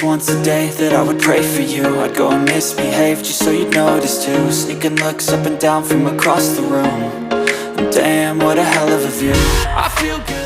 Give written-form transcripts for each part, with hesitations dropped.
once a day that I would pray for you. I'd go and misbehave just so you'd notice too. Sneaking looks up and down from across the room. And damn, what a hell of a view. I feel good.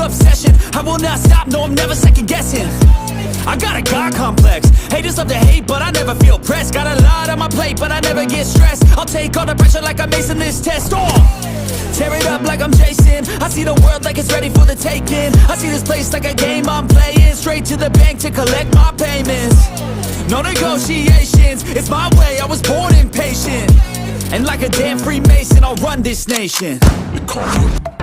obsession. I will not stop, no, I'm never second guessing. I got a God complex. Haters love to hate, but I never feel pressed. Got a lot on my plate. plate, but I never get stressed. I'll take all the pressure like I'm acing this test. Tear it up like I'm Jason. I see the world like it's ready for the taking. I see this place like a game I'm playing. Straight to the bank to collect my payments. No negotiations, it's my way, I was born impatient. And like a damn Freemason, I'll run this nation. They call me